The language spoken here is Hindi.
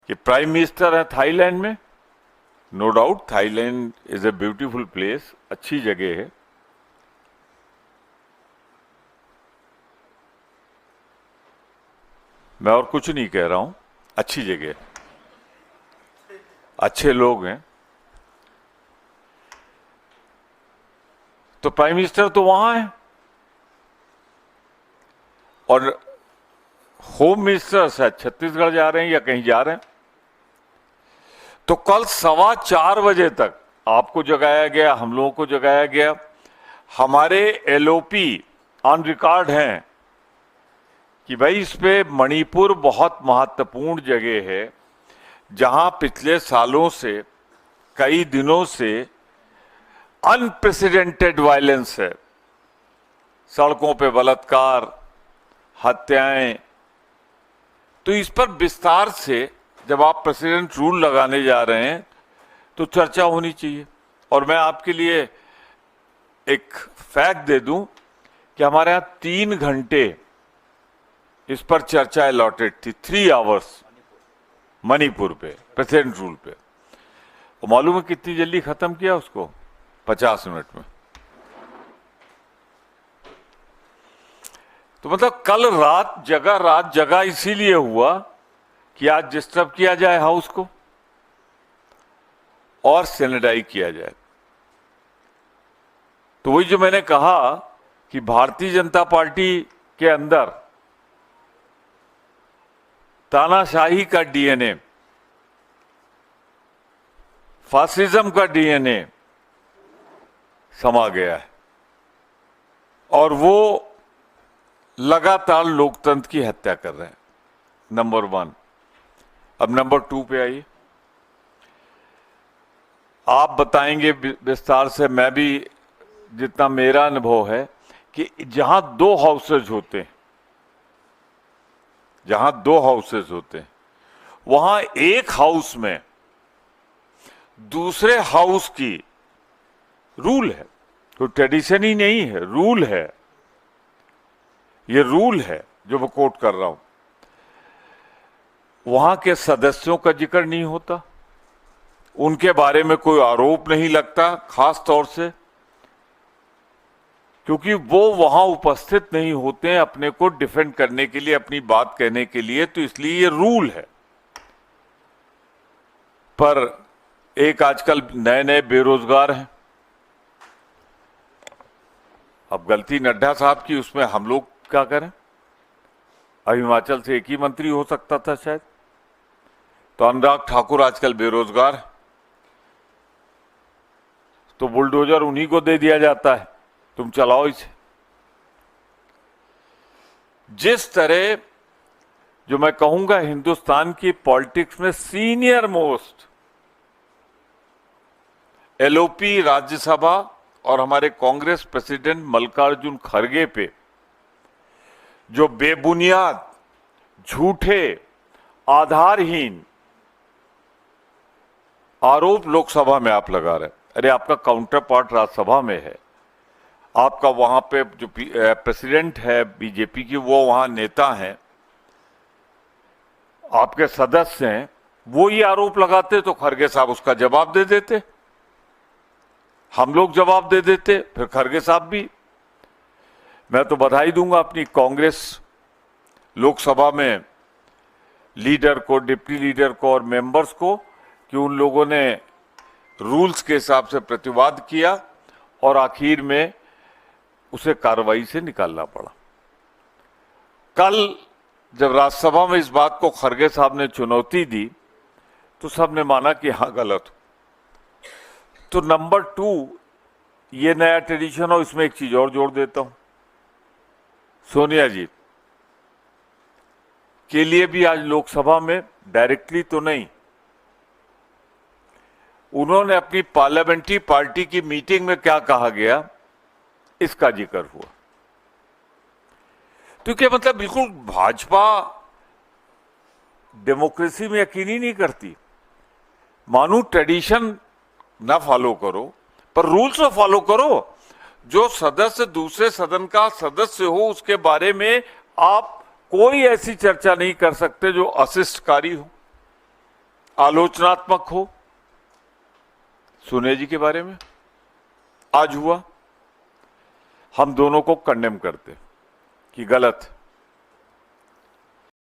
कि प्राइम मिनिस्टर है थाईलैंड में। No doubt Thailand is a beautiful place, अच्छी जगह है। मैं और कुछ नहीं कह रहा हूं, अच्छी जगह है, अच्छे लोग हैं। तो प्राइम मिनिस्टर तो वहां है और होम मिनिस्टर शायद छत्तीसगढ़ जा रहे हैं या कहीं जा रहे हैं। तो कल 4:15 बजे तक आपको जगाया गया, हम लोगों को जगाया गया। हमारे एलओपी ऑन रिकॉर्ड हैं कि भाई इस पे मणिपुर बहुत महत्वपूर्ण जगह है, जहां पिछले सालों से, कई दिनों से अनप्रेसिडेंटेड वायलेंस है। सड़कों पे बलात्कार, हत्याएं। तो इस पर विस्तार से जब आप प्रेसिडेंट रूल लगाने जा रहे हैं तो चर्चा होनी चाहिए। और मैं आपके लिए एक फैक्ट दे दूं कि हमारे यहां 3 घंटे इस पर चर्चा अलॉटेड थी, 3 आवर्स मणिपुर पे, प्रेसिडेंट रूल पे। और मालूम है कितनी जल्दी खत्म किया उसको? 50 मिनट में। तो मतलब कल रात जगह इसीलिए हुआ कि आज डिस्टर्ब किया जाए हाउस को और सैनिटाइज किया जाए। तो वही जो मैंने कहा कि भारतीय जनता पार्टी के अंदर तानाशाही का डीएनए, फासिज्म का डीएनए समा गया है और वो लगातार लोकतंत्र की हत्या कर रहे हैं। नंबर 1। अब नंबर 2 पे आइए। आप बताएंगे विस्तार से, मैं भी जितना मेरा अनुभव है कि जहां 2 हाउसेज होते हैं, वहां एक हाउस में दूसरे हाउस की रूल है, तो ट्रेडिशन ही नहीं है, रूल है। ये रूल है जो मैं कोट कर रहा हूं। वहां के सदस्यों का जिक्र नहीं होता, उनके बारे में कोई आरोप नहीं लगता, खास तौर से क्योंकि वो वहां उपस्थित नहीं होते हैं अपने को डिफेंड करने के लिए, अपनी बात कहने के लिए। तो इसलिए ये रूल है। पर एक आजकल नए बेरोजगार हैं। अब गलती नड्डा साहब की, उसमें हम लोग क्या करें? अब हिमाचल से एक ही मंत्री हो सकता था शायद। तो अनुराग ठाकुर आजकल बेरोजगार, तो बुलडोजर उन्हीं को दे दिया जाता है, तुम चलाओ इसे। जिस तरह जो मैं कहूंगा हिंदुस्तान की पॉलिटिक्स में सीनियर मोस्ट एलओपी राज्यसभा और हमारे कांग्रेस प्रेसिडेंट मल्लिकार्जुन खड़गे पे जो बेबुनियाद, झूठे, आधारहीन आरोप लोकसभा में आप लगा रहे हैं। अरे आपका काउंटर पार्ट राज्यसभा में है, आपका वहां पे जो प्रेसिडेंट है बीजेपी की, वो वहां नेता हैं, आपके सदस्य हैं, वो ये आरोप लगाते तो खड़गे साहब उसका जवाब दे देते, हम लोग जवाब दे देते, फिर खड़गे साहब भी। मैं तो बधाई दूंगा अपनी कांग्रेस लोकसभा में लीडर को, डिप्टी लीडर को और मेंबर्स को कि उन लोगों ने रूल्स के हिसाब से प्रतिवाद किया और आखिर में उसे कार्रवाई से निकालना पड़ा। कल जब राज्यसभा में इस बात को खड़गे साहब ने चुनौती दी तो सबने माना कि हाँ गलत। तो नंबर 2 ये नया ट्रेडिशन हो। इसमें एक चीज और जोड़ देता हूं, सोनिया जी के लिए भी आज लोकसभा में डायरेक्टली तो नहीं, उन्होंने अपनी पार्लियामेंट्री पार्टी की मीटिंग में क्या कहा गया इसका जिक्र हुआ। तो क्या मतलब बिल्कुल भाजपा डेमोक्रेसी में यकीन ही नहीं करती। मानो ट्रेडिशन ना फॉलो करो पर रूल्स तो फॉलो करो। जो सदस्य दूसरे सदन का सदस्य हो उसके बारे में आप कोई ऐसी चर्चा नहीं कर सकते जो अशिष्टकारी हो। आलोचनात्मक हो, सोनिया जी के बारे में आज हुआ, हम दोनों को कंडेम करते कि गलत।